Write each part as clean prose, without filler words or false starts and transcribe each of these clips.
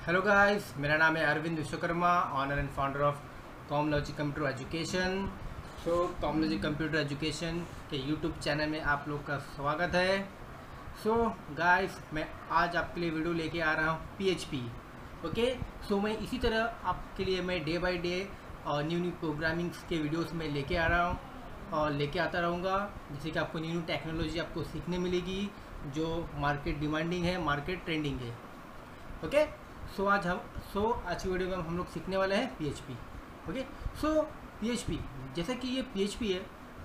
Hello guys, मेरा नाम है Arvind Vishwakarma, owner and founder of Comlogy computer education. Comlogy computer education के यूट्यूब चैनल में आप लोग का स्वागत है। गाइस, मैं आज आपके लिए वीडियो लेके आ रहा हूँ पीएचपी। ओके, मैं इसी तरह आपके लिए मैं day by day new programmings के वीडियोस में लेके आ रहा हूँ और लेके आता रहूँगा, जिससे कि आपको न्यू टेक्नोलॉजी आपको सीखने मिलेगी जो मार्केट डिमांडिंग है, मार्केट ट्रेंडिंग है। ओके, आज की वीडियो में हम लोग सीखने वाले हैं पीएचपी। ओके, पीएचपी जैसे कि ये पीएचपी है,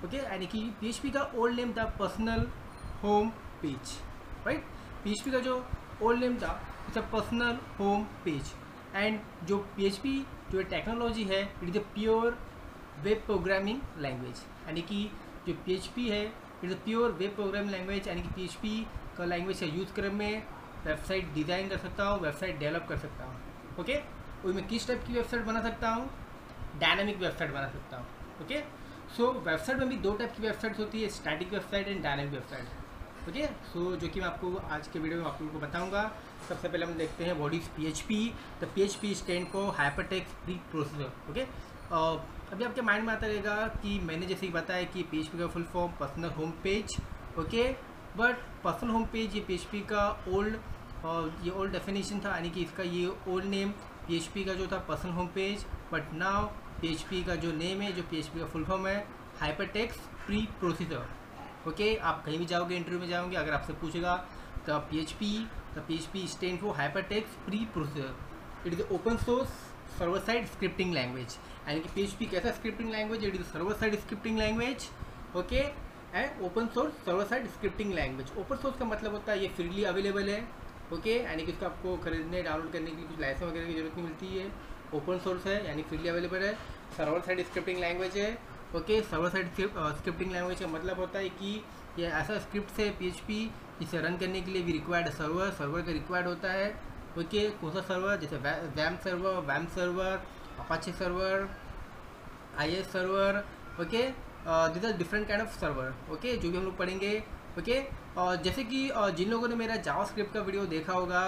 ओके, यानी कि पीएचपी का ओल्ड नेम था personal home page, right. PHP का जो ओल्ड नेम था it's a personal home page, and जो पीएचपी जो टेक्नोलॉजी है it is a pure web programming language. यानी कि जो पीएचपी है it is a pure web programming language, यानी कि पीएचपी का लैंग्वेज का यूज़ कर मैं वेबसाइट डिज़ाइन कर सकता हूँ, वेबसाइट डेवलप कर सकता हूँ। ओके, और मैं किस टाइप की वेबसाइट बना सकता हूँ? डायनामिक वेबसाइट बना सकता हूँ। ओके, वेबसाइट में भी दो टाइप की वेबसाइट्स होती है, static website and dynamic website. Okay, जो कि मैं आपको आज के वीडियो में आप लोगों को बताऊँगा। सबसे पहले हम देखते हैं what is PHP. The PHP stand for hypertext pre processor. Okay, अभी आपके माइंड में आता रहेगा कि मैंने जैसे कि बताया कि पीएचपी का full form personal home page. Okay, but personal home page ये पीएचपी का ओल्ड डेफिनेशन था, यानी कि इसका ये ओल्ड नेम पीएचपी का जो था personal home page, but now PHP का जो नेम है, जो पीएचपी का फुल फॉर्म है हाइपरटेक्स्ट प्री प्रोसेसर। ओके, आप कहीं भी जाओगे, इंटरव्यू में जाओगे, अगर आपसे पूछेगा the PHP stand for hypertext pre processor. It is open source server side scripting language, यानी कि पीएचपी कैसा scripting language? It is server side scripting language. Okay, and open source server side scripting language. Open source का मतलब होता है ये freely available है। Okay, यानी कि इसको आपको खरीदने डाउनलोड करने के लिए कुछ लाइसेंस वगैरह की जरूरत नहीं मिलती है। ओपन सोर्स है यानी फ्रीली अवेलेबल है। सर्वर साइड स्क्रिप्टिंग लैंग्वेज है। Okay, server side scripting language का मतलब होता है कि ये ऐसा स्क्रिप्ट है पीएचपी जिसे रन करने के लिए भी रिक्वायर्ड सर्वर का रिक्वायर्ड होता है। ओके, कौन सा सर्वर? जैसे वैम server, Apache server, IIS server. Okay, this are different kind of server. Okay, जो भी हम लोग पढ़ेंगे। ओके, जैसे कि जिन लोगों ने मेरा जावास्क्रिप्ट का वीडियो देखा होगा,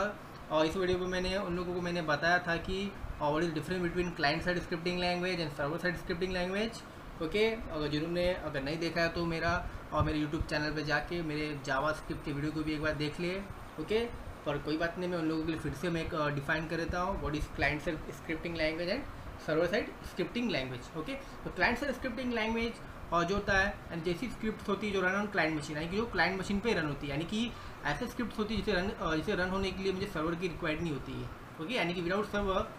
और इस वीडियो में मैंने उन लोगों को मैंने बताया था कि what is difference between client side scripting language and server side scripting language. Okay, जिन्होंने अगर नहीं देखा है तो मेरे यूट्यूब चैनल पे जाके मेरे जावास्क्रिप्ट के वीडियो को भी एक बार देख लिए। ओके, पर कोई बात नहीं, मैं उन लोगों के लिए फिर से मैं डिफाइन कर देता हूँ what is client side scripting language and server side scripting language. Okay, तो क्लाइंट साइड स्क्रिप्टिंग लैंग्वेज और जो होता है एंड जैसी स्क्रिप्ट होती है जो रन ऑन क्लाइंट मशीन, यानी कि जो क्लाइंट मशीन पे रन होती है, यानी कि ऐसे स्क्रिप्ट होती है जिसे रन होने के लिए मुझे सर्वर की रिक्वायर्ड नहीं होती है। ओके, यानी कि विदाउट सर्वर,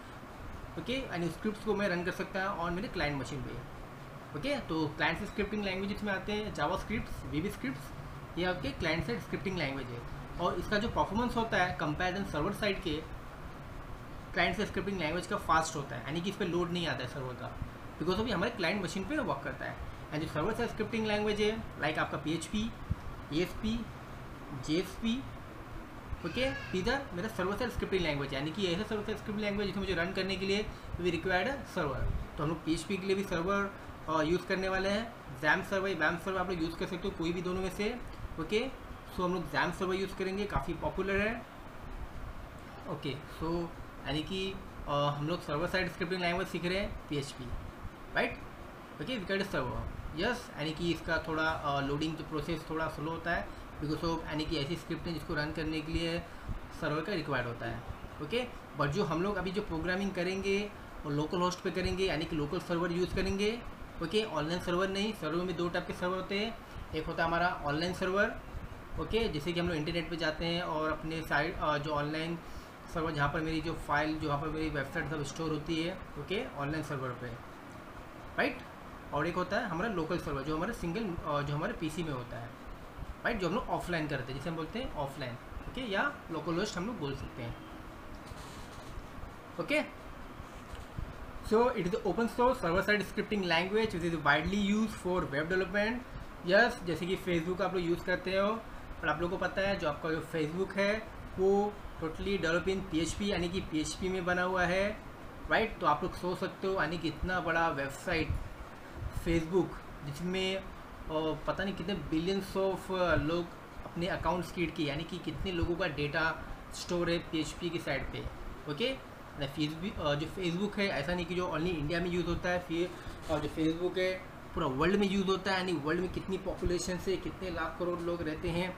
ओके, यानी स्क्रिप्ट्स को मैं रन कर सकता हूँ ऑन मेरे क्लाइंट मशीन पे। ओके, तो क्लाइंट साइड स्क्रिप्टिंग लैंग्वेज इसमें आते हैं जावा स्क्रिप्ट्स, वीबी स्क्रिप्ट्स, ये आपके क्लाइंट साइड स्क्रिप्टिंग लैंग्वेज है। और इसका जो परफॉर्मेंस होता है कंपेरिजन सर्वर साइड के क्लाइंट साइड स्क्रिप्टिंग लैंग्वेज का फास्ट होता है, यानी कि इस पर लोड नहीं आता है सर्वर का, बिकॉज अभी हमारे क्लाइंट मशीन पे वर्क करता है। एंड जो सर्वर साइड स्क्रिप्टिंग लैंग्वेज है लाइक आपका पीएचपी, एएसपी, जेएसपी। ओके, इधर मेरा सर्वर साइड स्क्रिप्टिंग लैंग्वेज, यानी कि ऐसा सर्वर साइड स्क्रिप्टिंग लैंग्वेज जिसमें मुझे रन करने के लिए भी रिक्वायर्ड है सर्वर। तो हम लोग पीएचपी के लिए भी सर्वर यूज़ करने वाले हैं। जैम सर्वर, वैम सर्वर आप लोग यूज़ कर सकते हो, कोई भी दोनों में से। ओके, हम लोग जैम सर्वर यूज़ करेंगे, काफ़ी पॉपुलर है। ओके, यानी कि हम लोग सर्वर साइड स्क्रिप्टिंग लैंग्वेज सीख रहे हैं PHP, right. Okay, wicket server, yes, यानी कि इसका थोड़ा लोडिंग प्रोसेस थोड़ा स्लो होता है, बिकॉज ऑफ यानी कि ऐसी स्क्रिप्ट है जिसको रन करने के लिए सर्वर का रिक्वायर्ड होता है। ओके, बट जो हम लोग अभी जो प्रोग्रामिंग करेंगे वो लोकल होस्ट पे करेंगे, यानी कि लोकल सर्वर यूज़ करेंगे। ओके, ऑनलाइन सर्वर नहीं। सर्वर में दो टाइप के सर्वर होते हैं, एक होता है हमारा ऑनलाइन सर्वर। ओके, जैसे कि हम लोग इंटरनेट पे जाते हैं और अपने साइट जो ऑनलाइन सर्वर जहाँ पर मेरी जो फाइल, जहाँ पर मेरी वेबसाइट सब स्टोर होती है, ओके, ऑनलाइन सर्वर पे, राइट। और एक होता है हमारा लोकल सर्वर जो हमारे जो हमारे पीसी में होता है, राइट, जो हम लोग ऑफलाइन करते हैं, जिसे हम बोलते हैं ऑफलाइन। ओके, या लोकल होस्ट हम लोग बोल सकते हैं। Okay, it is open source server side scripting language which is widely use for web development. Yes, जैसे कि फेसबुक आप लोग यूज़ करते हो, और आप लोगों को पता है जो आपका जो फेसबुक है वो टोटली डेवलप इन पीएचपी, यानी कि पीएचपी में बना हुआ है, राइट। तो आप लोग सोच सकते हो, यानी कि इतना बड़ा वेबसाइट फेसबुक जिसमें पता नहीं कितने बिलियंस ऑफ लोग अपने अकाउंट्स क्रिएट किए, यानी कि कितने लोगों का डेटा स्टोर है पीएचपी की साइड पे, ओके। जो फेसबुक है ऐसा नहीं कि जो ओनली इंडिया में यूज़ होता है, फिर जो फेसबुक है पूरा वर्ल्ड में यूज़ होता है, यानी वर्ल्ड में कितनी पॉपुलेशन से कितने लाख करोड़ लोग रहते हैं।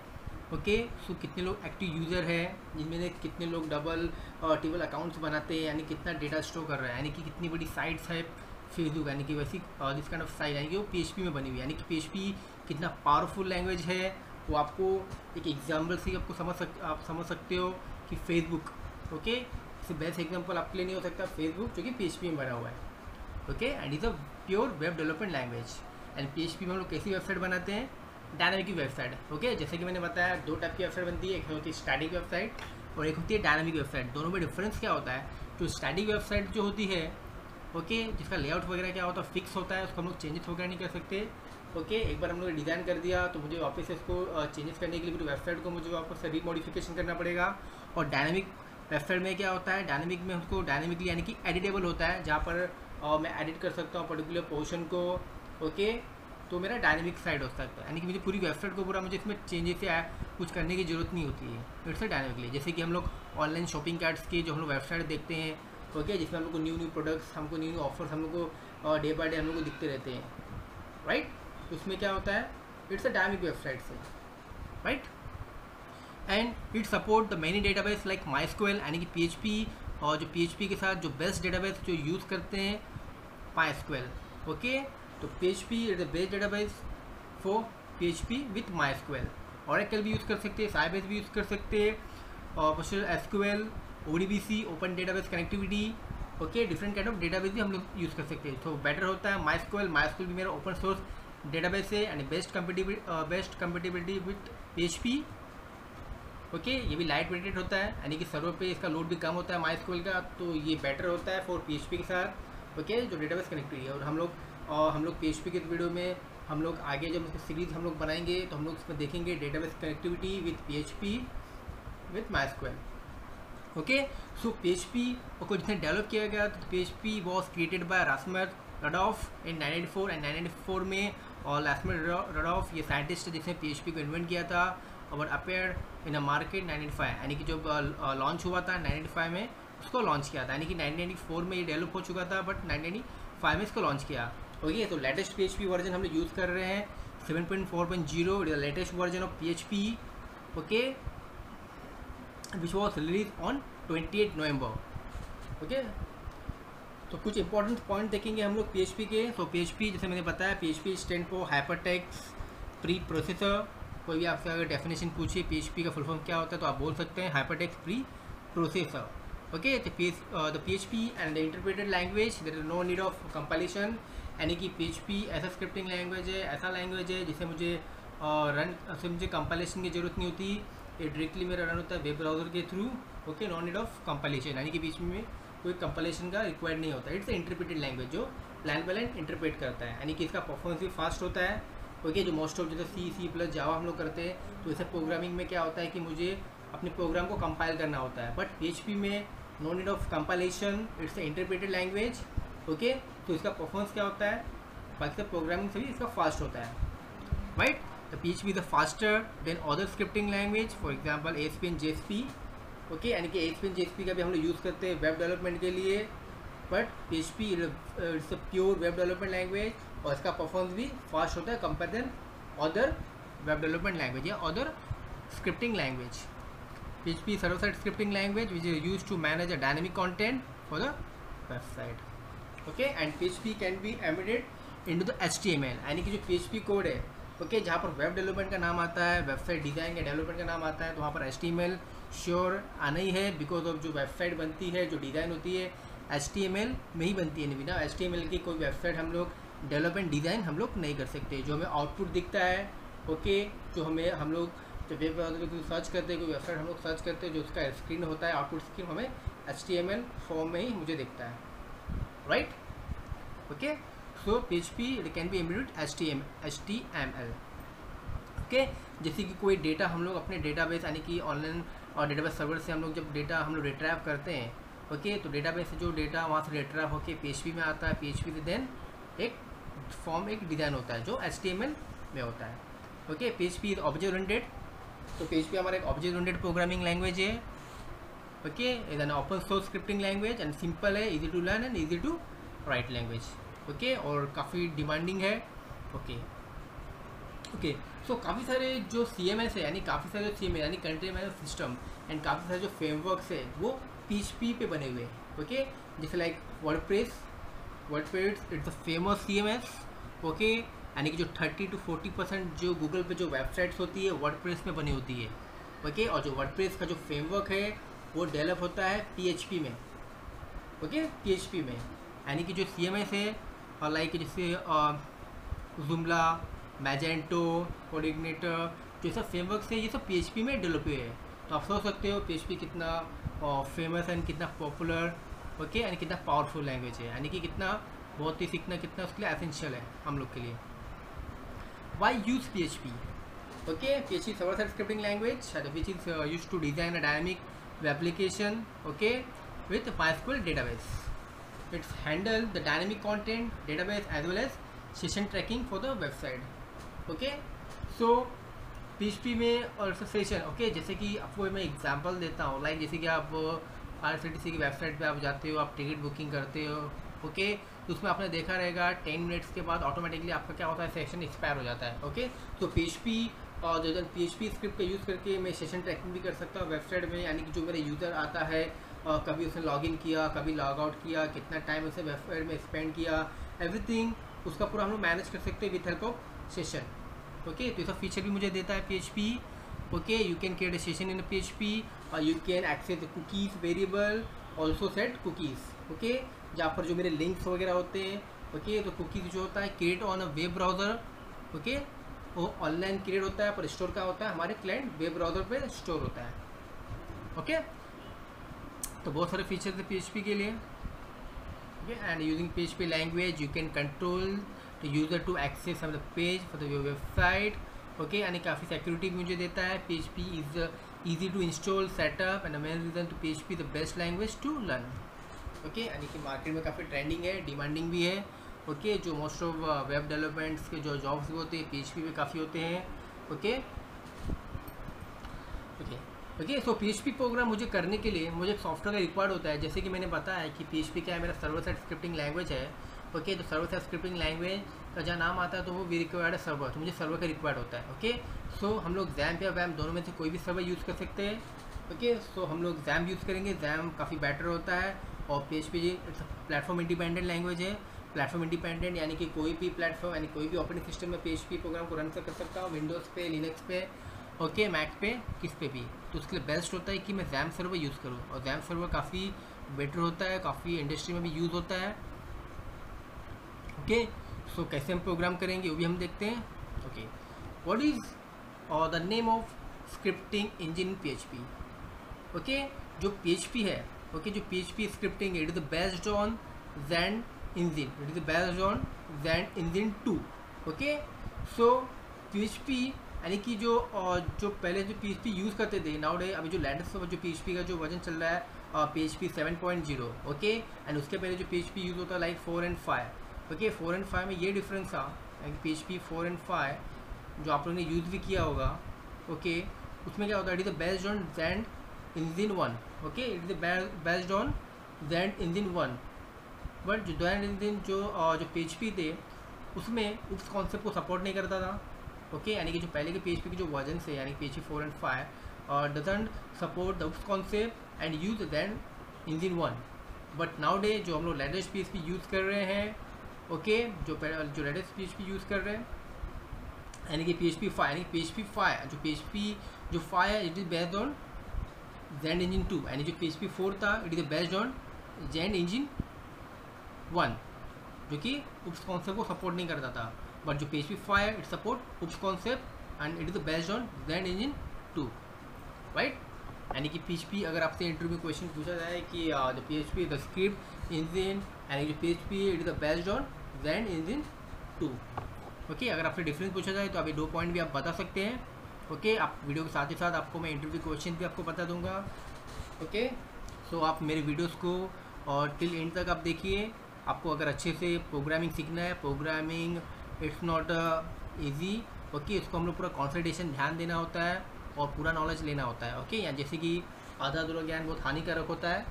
ओके, सो कितने लोग एक्टिव यूज़र हैं, जिनमें से कितने लोग डबल और ट्रिपल अकाउंट्स बनाते हैं, यानी कितना डेटा स्टोर कर रहा है, यानी कि कितनी बड़ी साइट्स है फेसबुक, यानी कि वैसी दिस काइंड ऑफ साइट, यानी कि वो PHP में बनी हुई है, यानी कि PHP कितना पावरफुल लैंग्वेज है वो आपको एक एग्जाम्पल से आपको आप समझ सकते हो कि फेसबुक, ओके, इससे बेस्ट एग्जाम्पल आपके लिए नहीं हो सकता फेसबुक जो कि PHP में बना हुआ है। Okay, and is a pure web development language. And PHP में हम लोग कैसी वेबसाइट बनाते हैं, डायनामिक वेबसाइट। ओके, जैसे कि मैंने बताया 2 टाइप की वेबसाइट बनती है, एक होती है स्टैटिक वेबसाइट और एक होती है डायनामिक वेबसाइट। दोनों में डिफरेंस क्या होता है, जो स्टैटिक वेबसाइट जो होती है, ओके, जिसका लेआउट वगैरह क्या होता है फिक्स होता है, उसको हम लोग चेंजेस वगैरह नहीं कर सकते। ओके, एक बार हम लोग डिज़ाइन कर दिया तो मुझे वापस से उसको चेंजेस करने के लिए पूरी वेबसाइट को मुझे वापस से रीमॉडिफिकेशन करना पड़ेगा। और डायनामिक वेबसाइट में क्या होता है, डायनामिक में उसको डायनामिकली यानी कि एडिटेबल होता है, जहाँ पर मैं एडिट कर सकता हूँ पर्टिकुलर पोर्शन को। ओके, तो मेरा डायनामिक साइट हो सकता है, यानी कि मुझे पूरी वेबसाइट को पूरा मुझे इसमें चेंजेस या कुछ करने की ज़रूरत नहीं होती है, इट्स डायनामिकली। जैसे कि हम लोग ऑनलाइन शॉपिंग कार्ड्स की जो हम लोग वेबसाइट देखते हैं, ओके, जिसमें हम लोग को न्यू प्रोडक्ट्स, हमको न्यू ऑफर्स हम लोग को डे बाय डे हम लोग को दिखते रहते हैं, राइट। उसमें क्या होता है, इट्स अ डायनामिक वेबसाइट से, right. And it support the many database like MySQL, यानी कि PHP, और जो PHP के साथ जो बेस्ट डेटाबेस जो यूज़ करते हैं MySQL। ओके, तो PHP is the best database for PHP with MySQL। Oracle भी यूज़ कर सकते हैं, Sybase भी यूज़ कर सकते हैं, और SQL, ODBC, open database connectivity, okay, different kind of database भी हम लोग यूज़ कर सकते हैं। तो बेटर होता है MySQL भी मेरा ओपन सोर्स डेटाबेस है, and best compatibility with PHP। Okay, ये भी लाइट वेटेड होता है, यानी कि सर्वर पे इसका लोड भी कम होता है MySQL का, तो ये बेटर होता है फॉर PHP के साथ। ओके, जो डेटाबेस कनेक्टिविटी है। और हम लोग PHP के वीडियो में हम लोग आगे जब उसकी सीरीज़ हम लोग बनाएंगे तो हम लोग इसमें देखेंगे database connectivity with PHP with MySQL। Okay, so PHP को जिसने डेवलप किया गया तो PHP was created by Rasmus Lerdorf in 1994, and 1994 में, और रास्मस रडॉल्फ ये साइंटिस्ट जिसने PHP को इन्वेंट किया था, और अपेयर इन अ मार्केट 1995, यानी कि जब लॉन्च हुआ था 1995 में उसको लॉन्च किया था, यानी कि 1994 में ये डेवलप हो चुका था, बट 1995 में इसको लॉन्च किया। ओके, तो लेटेस्ट PHP वर्जन हम लोग यूज़ कर रहे हैं 7.4.0, it is the latest version of PHP। Okay, which was release on 28 November. Okay, तो कुछ इंपॉर्टेंट पॉइंट देखेंगे हम लोग PHP के। तो PHP जैसे मैंने बताया, PHP stand for hypertext pre processor. कोई भी आपसे अगर डेफिनेशन पूछिए PHP का फुल फॉर्म क्या होता है तो आप बोल सकते हैं हाइपरटेक्स्ट प्री प्रोसेसर। ओके, तो the PHP and the interpreted language, there is no need of compilation, यानी कि PHP ऐसा स्क्रिप्टिंग लैंग्वेज है, ऐसा लैंग्वेज है जिसे मुझे कंपाइलेशन की ज़रूरत नहीं होती, ये डायरेक्टली मेरा रन होता है वेब ब्राउज़र के through. Okay, no need of compilation, यानी कि PHP में कोई कंपाइलेशन का रिक्वायर्ड नहीं होता। इट्स इंटरप्रेटेड लैंग्वेज जो लाइन बाय लाइन इंटरप्रेट करता है, यानी कि इसका परफॉर्मेंस भी फास्ट होता है। ओके, जो मोस्ट ऑफ जैसे C++ जावा हम लोग करते हैं, तो इसे प्रोग्रामिंग में क्या होता है कि मुझे अपने प्रोग्राम को कंपाइल करना होता है, बट PHP में no need of compilation, it's interpreted language. Okay, तो इसका परफॉर्मेंस क्या होता है, बाकी सब प्रोग्रामिंग से भी इसका फास्ट होता है, right. The PHP is faster than other scripting language, for example ASP and JSP। Okay, यानी कि ASP एंड JSP का भी हम लोग यूज़ करते हैं वेब डेवलपमेंट के लिए, but PHP it's a pure web development language, और इसका परफॉर्मेंस भी फास्ट होता है compare than other web development language या other scripting language. PHP server side scripting language which is use to manage a dynamic content for the website. Okay, and PHP can be embedded into the HTML, यानी कि जो PHP code है, okay, जहाँ पर web development का नाम आता है, वेबसाइट डिज़ाइन या डेवलपमेंट का नाम आता है, तो वहाँ पर HTML श्योर आना ही है, बिकॉज ऑफ जो वेबसाइट बनती है, जो डिज़ाइन होती है HTML में ही बनती है। बिना HTML की कोई वेबसाइट हम लोग डेवलपमेंट डिज़ाइन हम लोग नहीं कर सकते। जो हमें आउटपुट दिखता है, ओके, जो हम लोग जब वेब ब्राउज़र को सर्च करते हैं, कोई वेबसाइट हम लोग सर्च करते हैं, जो उसका स्क्रीन होता है, आउटपुट स्क्रीन हमें HTML फॉर्म में ही मुझे दिखता है, right. Okay, so PHP can be embedded HTML। Okay, जैसे कि कोई डेटा हम लोग अपने डेटाबेस यानी कि ऑनलाइन और डेटाबेस सर्वर से हम लोग जब डेटा हम लोग रिट्राइव करते हैं, ओके, तो डेटाबेस से जो डेटा वहाँ से रिट्राइव होकर PHP में आता है, PHP से देन एक फॉर्म, एक डिज़ाइन होता है जो HTML में होता है। Okay, PHP is object oriented, तो PHP हमारा एक ऑब्जेक्ट ओरिएंटेड प्रोग्रामिंग लैंग्वेज है। Okay, is an open source scripting language and simple है, easy to learn and easy to write language. Okay, और काफ़ी डिमांडिंग है। ओके ओके, सो काफ़ी सारे जो CMS है, यानी काफ़ी सारे जो CMS यानी कंट्री मैनेजमेंट सिस्टम, एंड काफ़ी सारे जो फ्रेमवर्क्स है वो PHP पे बने हुए हैं। ओके, जैसे like WordPress it's a famous CMS। Okay, यानी कि जो 30 to 40% जो गूगल पे जो वेबसाइट्स होती है वर्डप्रेस में बनी होती है। ओके, और जो वर्डप्रेस का जो फ्रेमवर्क है वो डेवलप होता है PHP में। ओके, PHP में, यानी कि जो CMS है और लाइक जैसे जुमला, मैजेंटो, कोऑर्डिनेटर, जो सब फ्रेमवर्क्स है ये सब PHP में डेवलप हुए हैं। तो आप सोच सकते हो PHP कितना फेमस एंड कितना पॉपुलर, ओके, यानी कितना पावरफुल लैंग्वेज है, यानी कि कितना बहुत ही सीखना कितना उसके लिए एसेंशियल है हम लोग के लिए। Why use PHP? Okay, PHP is server-side scripting language which is used to design a dynamic web application, okay, with MySQL database. It's handle the dynamic content database as well as session tracking for the website. Okay, so PHP में और session, okay, जैसे कि आपको मैं example देता हूँ, like जैसे कि आप IRCTC की वेबसाइट पे आप जाते हो, आप टिकट बुकिंग करते हो। ओके, तो उसमें आपने देखा रहेगा 10 मिनट्स के बाद ऑटोमेटिकली आपका क्या होता है, सेशन एक्सपायर हो जाता है। ओके, तो PHP और जो PHP स्क्रिप्ट का यूज़ करके मैं सेशन ट्रैकिंग भी कर सकता हूँ वेबसाइट में, यानी कि जो मेरा यूज़र आता है कभी उसने लॉगिन किया, कभी लॉग आउट किया, कितना टाइम उसने वेबसाइट में स्पेंड किया, एवरीथिंग उसका पूरा हम लोग मैनेज कर सकते हैं with help of session. Okay, तो ये सब फीचर भी मुझे देता है PHP। Okay, you can create a session in PHP और you can access the cookies variable, also set cookies. Okay, जहाँ पर जो मेरे लिंक्स वगैरह होते हैं, ओके, तो कुकीज़ जो होता है create on a web browser. Okay, वो ऑनलाइन क्रिएट होता है पर स्टोर का होता है हमारे क्लाइंट वेब ब्राउज़र पे स्टोर होता है। ओके, तो बहुत सारे फीचर्स है PHP के लिए। Okay, and using PHP language you can control to user to access of the page for the website. Okay, यानी काफ़ी सिक्योरिटी भी मुझे देता है। PHP is easy to install setup and main reason to PHP the best language to learn. Okay, यानी कि market में काफ़ी ट्रेंडिंग है, डिमांडिंग भी है। ओके, जो मोस्ट ऑफ वेब डेवलपमेंट्स के जो जॉब्स भी होते हैं PHP में काफ़ी होते हैं। Okay okay okay, so PHP programme मुझे करने के लिए मुझे सॉफ्टवेयर का रिक्वायर्ड होता है। जैसे कि मैंने बताया कि PHP क्या है, मेरा सर्वर साइड स्क्रिप्टिंग लैंग्वेज है। ओके, तो सर्वर साइड स्क्रिप्टिंग लैंग्वेज का जहाँ नाम आता है तो वो भी रिक्वायर्ड है सर्वर, तो मुझे सर्वर का रिक्वायर्ड होता है। ओके, सो हम लोग XAMPP या WAMP दोनों में से कोई भी सर्वर यूज़ कर सकते हैं। ओके, सो हम लोग XAMPP यूज़ करेंगे, XAMPP काफ़ी बेटर होता है। और PHP प्लेटफॉर्म इंडिपेंडेंट लैंग्वेज है। प्लेटफॉर्म इंडिपेंडेंट यानी कि कोई भी प्लेटफॉर्म यानी कोई भी ऑपरेटिंग सिस्टम में PHP प्रोग्राम को रन कर सकता हूँ, विंडोज़ पे, लिनक्स पे, ओके, मैक पे, किस पे भी। तो उसके लिए बेस्ट होता है कि मैं XAMPP सर्वर यूज़ करूँ, और XAMPP सर्वर काफ़ी बेटर होता है, काफ़ी इंडस्ट्री में भी यूज़ होता है। ओके, सो कैसे हम प्रोग्राम करेंगे वो भी हम देखते हैं। Okay, what is the name of scripting engine PHP? Okay, जो PHP है, ओके, जो PHP स्क्रिप्टिंग है, it is based on Zend engine, it is based on Zend engine 2। Okay, so PHP यानी कि जो पहले जो PHP यूज़ करते थे, नाउ डे अभी जो लेटेस्ट जो PHP का जो वर्जन चल रहा है PHP 7.0। ओके, एंड उसके पहले जो PHP यूज़ होता है लाइक 4 and 5। ओके, 4 and 5 में ये डिफरेंस था कि PHP 4 and 5 जो आप लोगों ने यूज़ भी किया होगा, ओके, उसमें क्या होता है, it is based on Zend engine 1। Okay, it is based on Zend engine 1, but जो Zend इंजन जो PHP थे उसमें उस कॉन्सेप्ट को सपोर्ट नहीं करता था। ओके, यानी कि जो पहले के PHP के जो वर्जन है यानी PHP 4 and 5 doesn't support the us concept and use Zend engine 1। But now day जो हम लोग लेटेस्ट PHP यूज़ कर रहे हैं, ओके, जो लेटेस्ट PHP यूज़ कर रहे हैं यानी कि PHP 5, यानी PHP 5 जो 5 है it is based on Zend engine 2, यानी जो PHP 4 था it is based on Zend engine 1 जो कि उस कॉन्सेप्ट को सपोर्ट नहीं करता था। बट जो PHP 5 इट सपोर्ट उस concept and it is based on Zend engine 2, right. यानी कि PHP अगर आपसे इंटरव्यू में क्वेश्चन पूछा जाए कि the PHP the script engine यानी जो PHP it is based on Zend engine 2। Okay, अगर आपसे डिफरेंस पूछा जाए तो अभी 2 पॉइंट भी आप बता सकते हैं। ओके, आप वीडियो के साथ ही साथ आपको मैं इंटरव्यू क्वेश्चन भी आपको बता दूंगा। ओके, सो आप मेरे वीडियोस को और टिल एंड तक आप देखिए। आपको अगर अच्छे से प्रोग्रामिंग सीखना है, programming it's not easy. Okay, इसको हम लोग पूरा कॉन्संट्रेशन ध्यान देना होता है और पूरा नॉलेज लेना होता है। ओके, या जैसे कि आधा अधूरा ज्ञान बहुत हानिकारक होता है,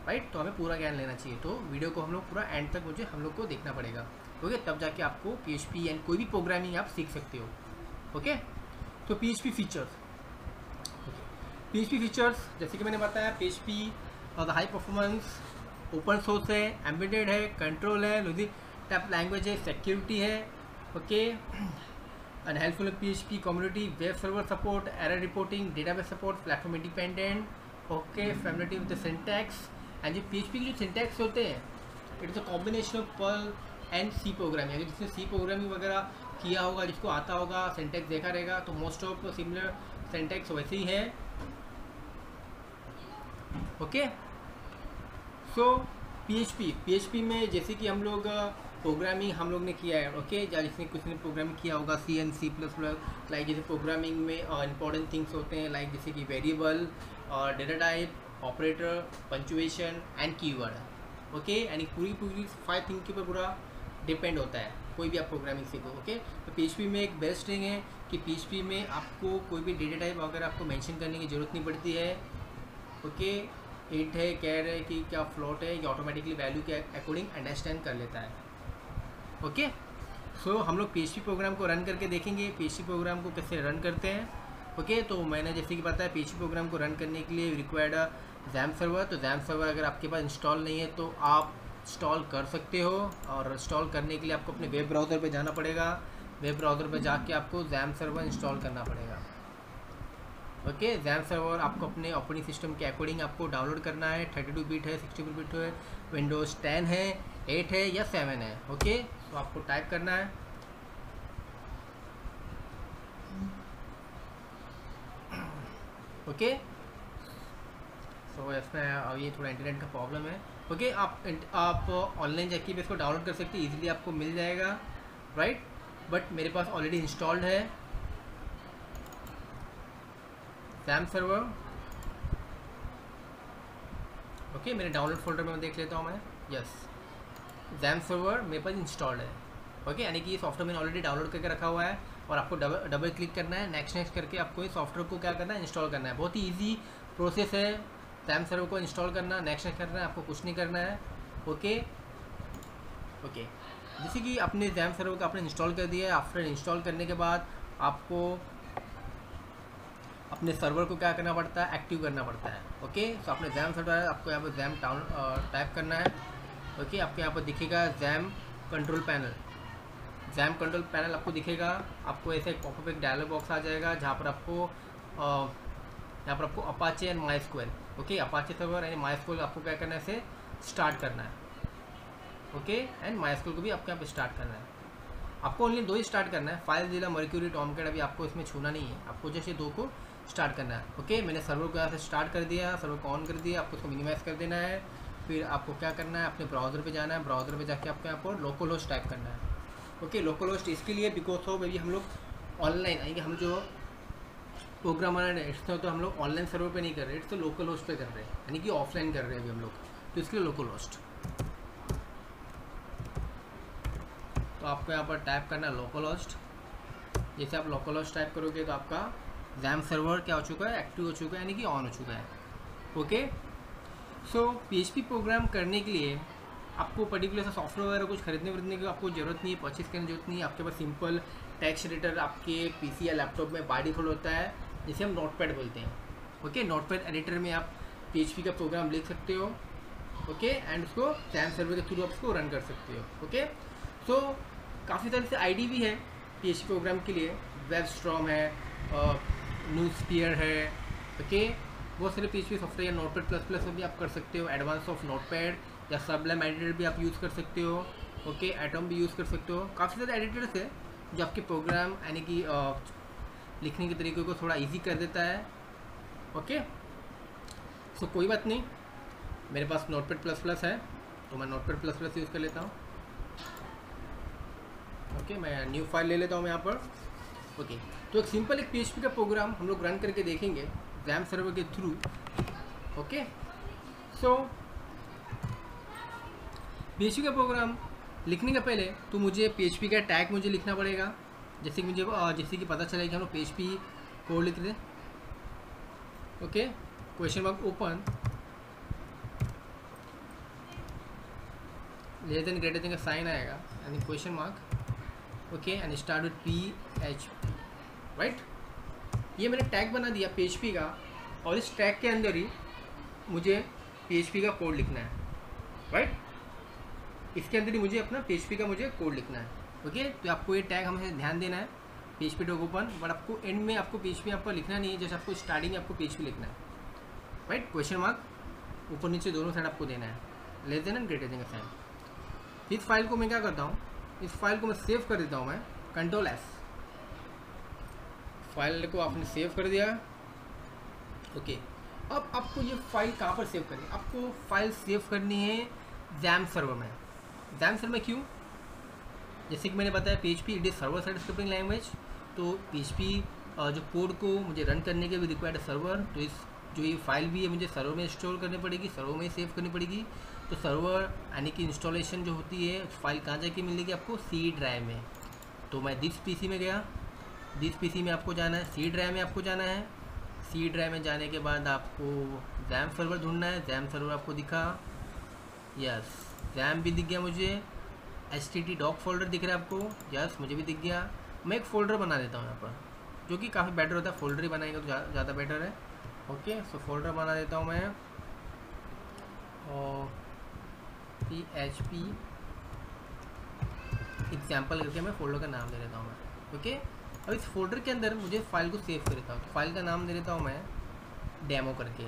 राइट। तो हमें पूरा ज्ञान लेना चाहिए। तो वीडियो को हम लोग पूरा एंड तक हम लोग को देखना पड़ेगा, ओके, तब जाके आपको PHP एंड कोई भी प्रोग्रामिंग आप सीख सकते हो, ओके। तो PHP फीचर्स, PHP फीचर्स जैसे कि मैंने बताया, PHP high performance, open source है, एम्बेडेड है, कंट्रोल है, लॉजिक टाइप लैंग्वेज है, सिक्योरिटी है, okay, and helpful PHP community, web server support, error reporting, database support, platform independent, okay, familiarity with the syntax. And जो PHP के जो syntax होते हैं, it is a combination of Perl and C programming. जिसने C programming वगैरह किया होगा, जिसको आता होगा, सिंटैक्स देखा रहेगा, तो मोस्ट ऑफ सिमिलर सिंटैक्स वैसे ही है, ओके। सो PHP में जैसे कि हम लोग प्रोग्रामिंग हम लोग ने किया है, ओके, या जिसने कुछ ने प्रोग्रामिंग किया होगा C++, लाइक जैसे प्रोग्रामिंग में इंपॉर्टेंट थिंग्स होते हैं, लाइक जैसे कि variable, data type, operator, punctuation and keyword, okay. यानी पूरी 5 थिंग के ऊपर पूरा डिपेंड होता है कोई भी आप प्रोग्रामिंग सीखो, ओके। तो PHP में एक बेस्ट थिंग है कि PHP में आपको कोई भी डेटा टाइप अगर आपको मेंशन करने की ज़रूरत नहीं पड़ती है, ओके। इंट है, कैर है कि क्या फ्लोट है, ये ऑटोमेटिकली वैल्यू के अकॉर्डिंग अंडरस्टैंड कर लेता है, ओके। सो हम लोग PHP प्रोग्राम को रन करके देखेंगे, PHP प्रोग्राम को कैसे रन करते हैं, ओके। तो मैंने जैसे कि बताया, PHP प्रोग्राम को रन करने के लिए रिक्वायर्ड XAMPP सर्वर। तो XAMPP सर्वर अगर आपके पास इंस्टॉल नहीं है तो आप इंस्टॉल कर सकते हो, और इंस्टॉल करने के लिए आपको अपने वेब ब्राउज़र पे जाना पड़ेगा। वेब ब्राउज़र पे जाके आपको XAMPP सर्वर इंस्टॉल करना पड़ेगा, ओके। XAMPP सर्वर आपको अपने ऑपरेटिंग सिस्टम के अकॉर्डिंग आपको डाउनलोड करना है। 32 बिट है, 64 बिट है, विंडोज़ 10 है, 8 है या 7 है, ओके। तो आपको टाइप करना है, ओके। सो इसमें ये थोड़ा इंटरनेट का प्रॉब्लम है, ओके। आप ऑनलाइन जाके भी इसको डाउनलोड कर सकते हैं, इजीली आपको मिल जाएगा, राइट। बट मेरे पास ऑलरेडी इंस्टॉल्ड है XAMPP सर्वर, ओके। मेरे डाउनलोड फोल्डर में देख लेता हूँ मैं, यस, XAMPP सर्वर मेरे पास इंस्टॉल्ड है, ओके। यानी कि ये सॉफ्टवेयर मैंने ऑलरेडी डाउनलोड करके रखा हुआ है, और आपको डबल क्लिक करना है, नेक्स्ट करके आपको इस सॉफ्टवेयर को क्या करना है, इंस्टॉल करना है। बहुत ही ईजी प्रोसेस है XAMPP सर्वर को इंस्टॉल करना, नेक्स्ट करना है, आपको कुछ नहीं करना है, ओके, ओके। जैसे कि अपने XAMPP सर्वर को आपने इंस्टॉल कर दिया है, आफ्टर इंस्टॉल करने के बाद आपको अपने सर्वर को क्या करना पड़ता है, एक्टिव करना पड़ता है, ओके। तो अपने XAMPP सर्वर आपको यहाँ पर XAMPP टाइप करना है, ओके। आपको यहाँ पर दिखेगा XAMPP control panel, XAMPP control panel आपको दिखेगा। आपको ऐसे एक पॉपअप एक डायलॉग बॉक्स आ जाएगा, जहाँ पर आपको Apache and MySQL, okay, Apache server यानी माइस्क्वेल आपको क्या करना है, इसे स्टार्ट करना है, ओके। एंड माइस्क्वेल को भी आपको यहाँ पे स्टार्ट करना है। आपको ओनली 2 ही स्टार्ट करना है, फाइलज़िला, मर्क्यूरी, टॉमकैट अभी आपको इसमें छूना नहीं है, आपको जैसे 2 को स्टार्ट करना है, ओके। मैंने सर्वर को यहाँ से स्टार्ट कर दिया, सर्वर को ऑन कर दिया, आपको उसको मिनिमाइज़ कर देना है। फिर आपको क्या करना है, अपने ब्राउज़र पे जाना है, ब्राउज़र पे जाके आपको यहाँ पर लोकल होस्ट टाइप करना है, ओके। लोकल होस्ट इसके लिए बिकॉज ऑफ अभी हम लोग ऑनलाइन आएंगे, हम जो प्रोग्राम बना रहे हैं इससे तो हम लोग ऑनलाइन सर्वर पे नहीं कर रहे, इससे लोकल होस्ट पे कर रहे हैं, यानी कि ऑफलाइन कर रहे हैं अभी हम लोग, तो इसके लिए लोकल होस्ट। तो आपको यहाँ पर टाइप करना है लोकल होस्ट। जैसे आप लोकल होस्ट टाइप करोगे तो आपका XAMPP सर्वर क्या हो चुका है, एक्टिव हो चुका है, यानी कि ऑन हो चुका है, ओके। सो PHP प्रोग्राम करने के लिए आपको पर्टिकुलर सा सॉफ्टवेयर वगैरह कुछ खरीदने की आपको ज़रूरत नहीं है, परचेज करने की जरूरत नहीं है। आपके पास सिंपल टेक्स्ट एडिटर आपके PC या लैपटॉप में बाय डिफ़ॉल्ट होता है, जिसे हम नोटपैड बोलते हैं, ओके। नोटपैड एडिटर में आप PHP का प्रोग्राम लिख सकते हो, ओके। एंड उसको XAMPP सर्वर के थ्रू आप उसको रन कर सकते हो, ओके। सो काफ़ी तरह से आईडी भी है PHP प्रोग्राम के लिए, वेबस्टॉर्म है, न्यूज़स्फीयर है, ओके। बहुत सारे PHP सॉफ्टवेयर, नोटपैड++ में भी आप कर सकते हो, एडवांस ऑफ नोटपैड या सबलाइम एडिटर भी आप यूज़ कर सकते हो, ओके। एटम भी यूज़ कर सकते हो। काफ़ी सारे एडिटर्स है जो आपके प्रोग्राम यानी कि लिखने के तरीके को थोड़ा इजी कर देता है, ओके। सो कोई बात नहीं, मेरे पास नोटपैड++ है तो मैं नोटपैड++ यूज़ कर लेता हूँ, ओके। मैं न्यू फाइल ले लेता हूँ मैं यहाँ पर, ओके। तो एक सिंपल एक PHP का प्रोग्राम हम लोग रन करके देखेंगे XAMPP सर्वर के थ्रू, ओके। सो PHP का प्रोग्राम लिखने के पहले तो मुझे PHP का टैग मुझे लिखना पड़ेगा, जैसे कि पता चला कि हम लोग PHP कोड लिख रहे हैं, okay. Question mark open less than greater than का साइन आएगा यानी question mark, okay, and start with PHP, right. ये मैंने टैग बना दिया PHP का, और इस टैग के अंदर ही मुझे PHP का कोड लिखना है, राइट। इसके अंदर ही मुझे अपना PHP का मुझे कोड लिखना है, ओके। तो आपको ये टैग हमें ध्यान देना है PHP टैग ओपन, बट आपको एंड में आपको PHP आपको लिखना नहीं है, जैसे आपको स्टार्टिंग में आपको PHP लिखना है, राइट। क्वेश्चन मार्क ऊपर नीचे दोनों साइड आपको देना है, less than and greater than का साइन। इस फाइल को मैं क्या करता हूँ, इस फाइल को मैं सेव कर देता हूँ, मैं Ctrl+S, फाइल को आपने सेव कर दिया, ओके। अब आपको ये फाइल कहाँ पर सेव करनी है, आपको फाइल सेव करनी है XAMPP सर्वर में। XAMPP सर्वर में क्यों, जैसे कि मैंने बताया PHP it is server side scripting language, तो PHP जो कोड को मुझे रन करने के भी रिक्वायर्ड सर्वर, तो इस जो ये फाइल भी है मुझे सर्वर में इंस्टॉल करनी पड़ेगी, सर्वर में सेव करनी पड़ेगी। तो सर्वर यानी कि इंस्टॉलेशन जो होती है फाइल कहाँ जाके मिलेगी आपको, C ड्राइव में। तो मैं दिस PC में गया, दिस PC में आपको जाना है, C ड्राइव में आपको जाना है। C ड्राइव में जाने के बाद आपको XAMPP सर्वर ढूंढना है, XAMPP सर्वर आपको दिखा, यस XAMPP भी दिख गया मुझे, HTT डॉक फोल्डर दिख रहा है आपको, यस मुझे भी दिख गया। मैं एक फ़ोल्डर बना देता हूँ यहाँ पर, जो कि काफ़ी बेटर होता है, फोल्डर ही बनाएंगे तो ज़्यादा बेटर है, ओके। सो फोल्डर बना देता हूँ मैं, और PHP एग्जाम्पल करके मैं फ़ोल्डर का नाम दे देता हूँ मैं, ओके। अब इस फोल्डर के अंदर मुझे फाइल को सेव कर देता हूँ, तो फाइल का नाम दे देता हूँ मैं डेमो करके,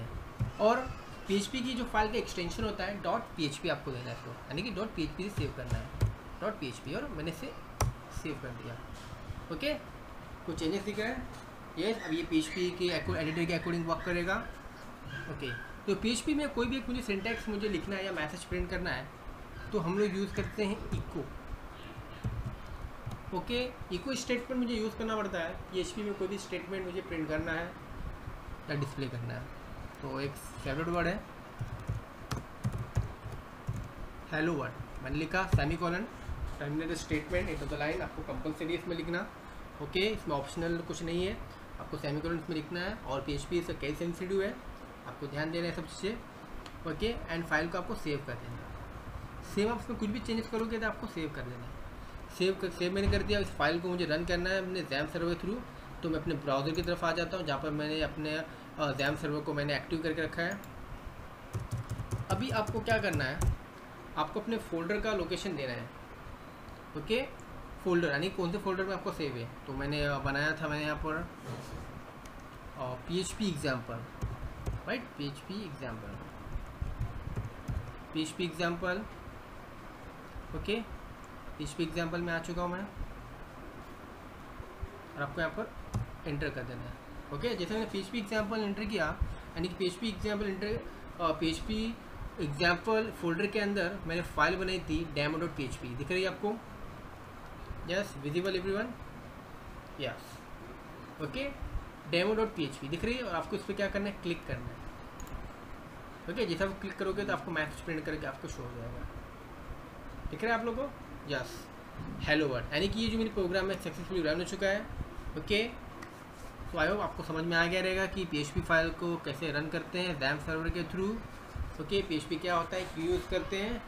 और PHP की जो फाइल का एक्सटेंशन होता है .php आपको देना है इसको, यानी कि .php से सेव करना है .php, और मैंने इसे सेव कर दिया, ओके। कुछ चेंजेस दिख रहा है, यस। अब ये PHP के एडिटर के अकॉर्डिंग वर्क करेगा, ओके। तो PHP में कोई भी एक मुझे सिंटैक्स मुझे लिखना है या मैसेज प्रिंट करना है, तो हम लोग यूज़ करते हैं इको, ओके। इको स्टेटमेंट मुझे यूज़ करना पड़ता है PHP में, कोई भी स्टेटमेंट मुझे प्रिंट करना है या डिस्प्ले करना है। तो एक फेवरेट वर्ड है हेलो वर्ड, मैंने लिखा semicolon, terminate statement at of the line, आपको कंपलसरी इसमें लिखना, ओके। इसमें ऑप्शनल कुछ नहीं है, आपको सेमीकोलन इसमें लिखना है, और PHP इसका केस सेंसिटिव है, आपको ध्यान देना है सब चीज़ें, ओके। एंड फाइल को आपको सेव कर देना है, सेव आप इसमें कुछ भी चेंजेस करोगे तो आपको सेव कर देना है। सेव मैंने कर दिया। इस फाइल को मुझे रन करना है अपने XAMPP सर्वर के थ्रू, तो मैं अपने ब्राउज़र की तरफ आ जाता हूँ, जहाँ पर मैंने अपने XAMPP सर्वर को मैंने एक्टिव करके रखा है। अभी आपको क्या करना है, आपको अपने फोल्डर का लोकेशन देना है, ओके। फोल्डर यानी कौन से फोल्डर में आपको सेव है, तो मैंने बनाया था मैंने यहाँ पर PHP example, right, PHP example, okay. PHP example में आ चुका हूँ मैं, और आपको यहाँ पर एंटर कर देना है, ओके। जैसे मैंने PHP एग्जाम्पल एंटर किया, यानी कि PHP एग्जाम्पल फोल्डर के अंदर मैंने फाइल बनाई थी demo.php, दिख रही है आपको, yes, visible everyone, yes, okay. demo.php दिख रही है, और आपको इस पर क्या करना है, क्लिक करना है, ओके। जैसे आप क्लिक करोगे तो आपको मैसेज प्रिंट करके आपको शो हो जाएगा, दिख रहा है आप लोगों को, यस, हेलो वर्ड, यानी कि ये जो मेरी प्रोग्राम में सक्सेसफुली रन हो चुका है, ओके। तो आई होप आपको समझ में आ गया रहेगा कि PHP फाइल को कैसे रन करते हैं XAMPP सर्वर के थ्रू, ओके। PHP क्या होता है, क्यों यूज़ करते हैं,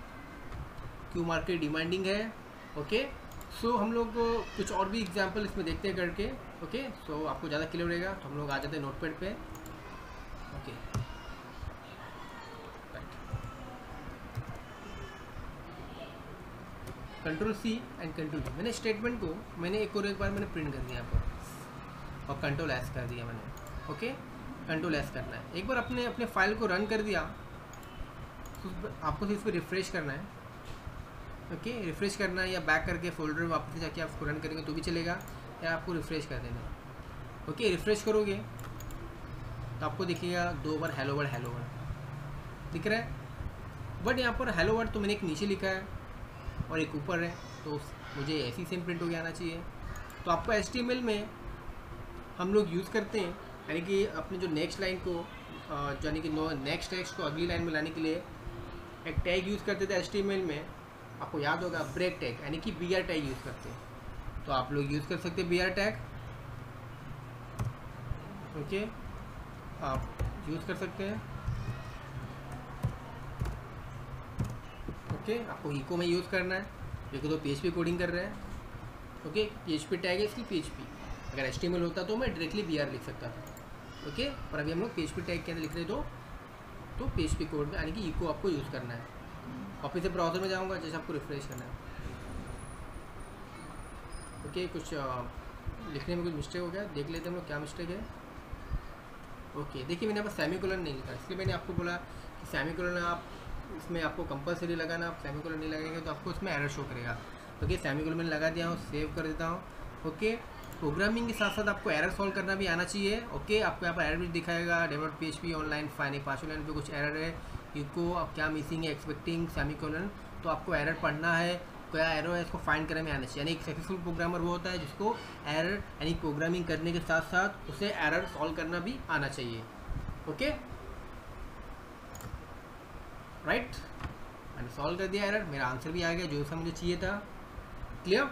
क्यों मार्केट डिमांडिंग है, ओके। सो हम लोग कुछ और भी एग्जाम्पल इसमें देखते हैं करके, ओके। सो आपको ज़्यादा क्लियर रहेगा, तो हम लोग आ जाते हैं नोटपैड पे, ओके, Ctrl+C एंड Ctrl+V। मैंने स्टेटमेंट को मैंने एक बार मैंने प्रिंट कर दिया यहाँ पर, और Ctrl+S कर दिया मैंने, ओके। Ctrl+S करना है, एक बार अपने फाइल को रन कर दिया, तो आपको इस पर रिफ़्रेश करना है, ओके। रिफ़्रेश करना है, या बैक करके फोल्डर वापस जाके आपको रन करेंगे तो भी चलेगा, या आपको रिफ़्रेश कर देना है, ओके। रिफ़्रेश करोगे तो आपको दिखेगा 2 बार हेलो वर्ड दिख रहा है, बट यहाँ पर हेलो वर्ड तो मैंने एक नीचे लिखा है और एक ऊपर है, तो मुझे ऐसी सेम प्रिंट हो के आना चाहिए। तो आपको HTML में हम लोग यूज़ करते हैं, यानी कि अपने जो नेक्स्ट लाइन को यानी कि नेक्स्ट टेक्स्ट को अगली लाइन में लाने के लिए एक टैग यूज़ करते थे HTML में, आपको याद होगा ब्रेक टैग, यानी कि BR टैग यूज़ करते हैं। तो आप लोग यूज़ कर सकते हैं BR टैग, ओके। आप यूज़ कर सकते हैं। ओके, आपको इको में यूज़ करना है, देखो तो PHP कोडिंग कर रहे हैं। ओके, PHP टैग है इसकी PHP, अगर HTML होता तो मैं डायरेक्टली BR लिख सकता था। ओके, पर अभी हम लोग PHP टैग के अंदर लिख रहे तो PHP कोड में यानी कि इको आपको यूज़ करना है। वापस से ब्राउज़र में जाऊँगा, जैसे आपको रिफ्रेश करना है। ओके, कुछ लिखने में कुछ मिस्टेक हो गया, देख लेते हैं हम लोग क्या मिस्टेक है। ओके, देखिए मैंने यहाँ पर सेमीकोलन नहीं लिखा, इसलिए मैंने आपको बोला कि सेमीकोलन आप इसमें आपको कंपलसरी लगाना, आप सेमीकोलन नहीं लगाएंगे तो आपको इसमें एरर शो करेगा। ओके, सेमीकोलन मैंने लगा दिया हूँ, सेव कर देता हूँ। ओके, प्रोग्रामिंग के साथ साथ आपको एरर सॉल्व करना भी आना चाहिए। ओके, आपको यहाँ पर एरर भी दिखाएगा, develop PHP online fine, 5 line पे कुछ एरर है, इको अब क्या मिसिंग है, एक्सपेक्टिंग सेमीकोलन, तो आपको एरर पढ़ना है, क्या एरर है इसको फाइंड करने में आना चाहिए। यानी एक सक्सेसफुल प्रोग्रामर वो होता है जिसको एरर यानी प्रोग्रामिंग करने के साथ साथ उसे एरर सॉल्व करना भी आना चाहिए। ओके, राइट, मैंने सॉल्व कर दिया एरर, मेरा आंसर भी आ गया जो सा मुझे चाहिए था। क्लियर?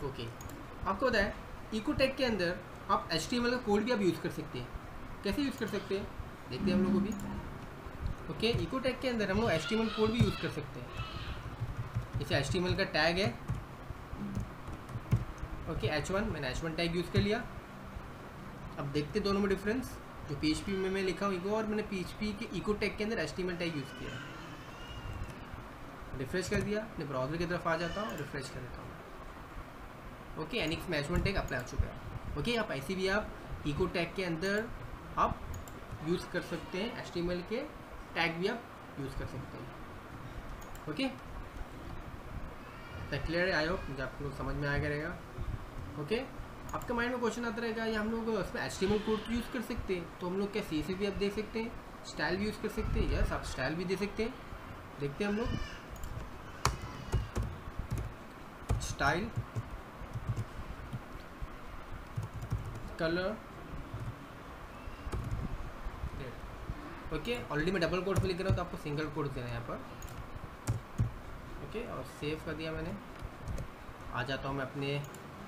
ओके, आपको बताएं इको टैग के अंदर आप HTML का कोड भी आप यूज़ कर सकते हैं। कैसे यूज़ कर सकते हैं देखते हैं हम लोग को भी। ओके, इको टैग के अंदर हम लोग HTML कोड भी यूज़ कर सकते हैं। जैसे HTML का टैग है, ओके H1, मैंने H1 टैग यूज़ कर लिया। अब देखते दोनों में डिफरेंस, जो PHP में मैं लिखा हूँ इको, और मैंने PHP के इको टैग के अंदर HTML टैग यूज़ किया। रिफ्रेश कर दिया, अपने ब्राउज़र की तरफ आ जाता हूँ, रिफ्रेश कर देता हूँ। ओके, यानी कि H1 टैग अप्लाई हो चुका है। ओके, आप ऐसे भी आप इको टैग के अंदर आप यूज़ कर सकते हैं, HTML के टैग भी आप यूज़ कर सकते हैं। ओके, क्लियर है? आई होप मुझे आप लोग समझ में आ गया रहेगा। ओके, आपके माइंड में क्वेश्चन आता रहेगा ये हम लोग इसमें HTML कोड यूज़ कर सकते हैं, तो हम लोग क्या CSS भी आप दे सकते हैं, स्टाइल भी यूज़ कर सकते हैं? यस, आप स्टाइल भी दे सकते हैं। देखते हैं हम लोग स्टाइल, कलर। ओके, ऑलरेडी मैं डबल कोड पे लिख रहा हूँ तो आपको सिंगल कोड देना है यहाँ पर। ओके, और सेव कर दिया मैंने। आ जाता हूँ मैं अपने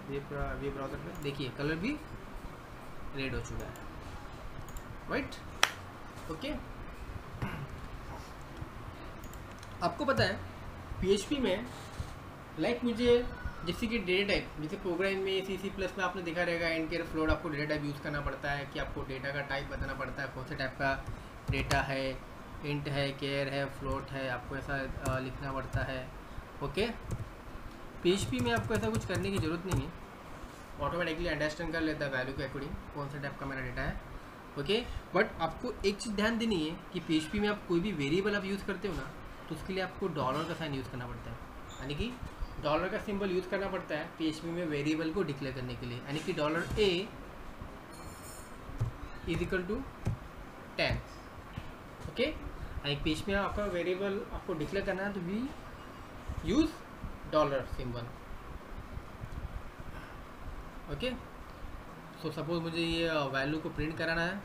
वेब ब्राउज़र पे, देखिए कलर भी रेड हो चुका है, राइट। ओके, आपको पता है PHP में मुझे जैसे कि डेटा टाइप, जैसे प्रोग्राम में C++ में आपने देखा रहेगा एंड केयर फ्लोट, आपको डेटा टाइप यूज़ करना पड़ता है कि आपको डेटा का टाइप बताना पड़ता है, कौन से टाइप का डेटा है, इंट है, केयर है, फ्लोट है, आपको ऐसा लिखना पड़ता है। ओके, PHP में आपको ऐसा कुछ करने की ज़रूरत नहीं है, ऑटोमेटिकली अंडरस्टैंड कर लेता है वैल्यू के अकॉर्डिंग कौन सा टाइप का मेरा डेटा है। ओके, बट आपको एक चीज़ ध्यान देनी है कि PHP में आप कोई भी वेरिएबल आप यूज़ करते हो ना, तो उसके लिए आपको डॉलर का साइन यूज़ करना पड़ता है, यानी कि डॉलर का सिंबल यूज़ करना पड़ता है PHP में वेरिएबल को डिक्लेयर करने के लिए, यानी कि $A = 10। ओके, यानी PHP में आपका वेरिएबल आपको डिक्लेयर करना है तो we use dollar symbol. Okay, so suppose मुझे ये वैल्यू को प्रिंट कराना है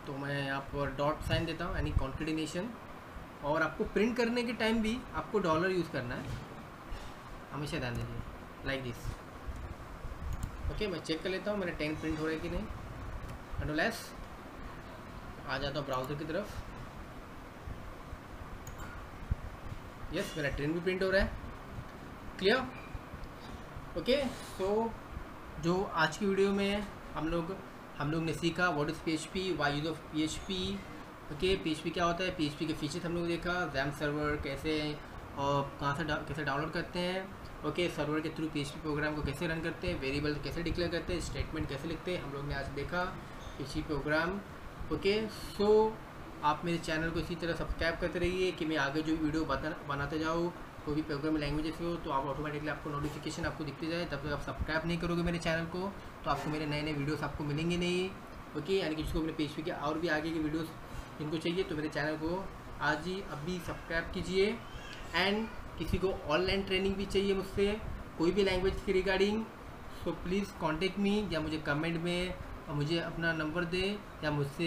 तो मैं यहाँ पर डॉट साइन देता हूँ, यानी कॉन्केटिनेशन, और आपको प्रिंट करने के टाइम भी आपको डॉलर यूज़ करना है, हमेशा ध्यान दीजिए, लाइक दिस। ओके, मैं चेक कर लेता हूँ मेरा 10 प्रिंट हो रहा है कि नहीं। कंट्रोल S, आ जाता हूँ ब्राउज़र की तरफ। यस, मेरा 10 भी प्रिंट हो रहा है। क्लियर? ओके, सो जो आज की वीडियो में हम लोग ने सीखा what is PHP, why use of PHP। Okay, PHP क्या होता है, PHP के फीचर्स हम लोग देखा, XAMPP सर्वर कैसे और कहाँ से कैसे डाउनलोड करते हैं। ओके, सर्वर के थ्रू PHP प्रोग्राम को कैसे रन करते हैं, वेरिएबल कैसे डिक्लेयर करते हैं, स्टेटमेंट कैसे लिखते हैं, हम लोग ने आज देखा PHP प्रोग्राम। ओके, सो आप मेरे चैनल को इसी तरह सब्सक्राइब करते रहिए कि मैं आगे जो वीडियो बनाते जाऊँ, कोई भी प्रोग्रामिंग लैंग्वेजेस हो तो आप ऑटोमेटिकली आपको नोटिफिकेशन आपको दिखती जाए। जब तक आप सब्सक्राइब नहीं करोगे मेरे चैनल को तो आपको मेरे नए नए वीडियोस आपको मिलेंगे नहीं। ओके, यानी कि जिसको मेरे PHP के और भी आगे के वीडियोस इनको चाहिए तो मेरे चैनल को आज ही अभी सब्सक्राइब कीजिए। एंड किसी को ऑनलाइन ट्रेनिंग भी चाहिए मुझसे कोई भी लैंग्वेज के regarding, so please contact me, या मुझे कमेंट में मुझे अपना नंबर दे, या मुझसे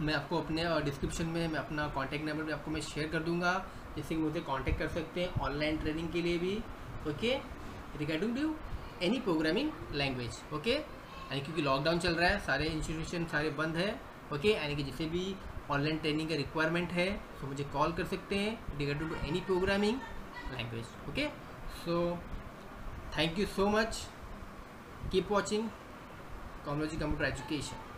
मैं आपको अपने डिस्क्रिप्शन में मैं अपना कॉन्टैक्ट नंबर भी आपको मैं शेयर कर दूंगा, जिससे कि मुझे कांटेक्ट कर सकते हैं ऑनलाइन ट्रेनिंग के लिए भी। Okay, regarding to any programming language. Okay, यानी क्योंकि लॉकडाउन चल रहा है, सारे इंस्टीट्यूशन सारे बंद है, ओके, यानी कि जिसे भी ऑनलाइन ट्रेनिंग का रिक्वायरमेंट है तो मुझे कॉल कर सकते हैं regarding to any programming language. Okay, so thank you so much, keep watching Comlogy computer education.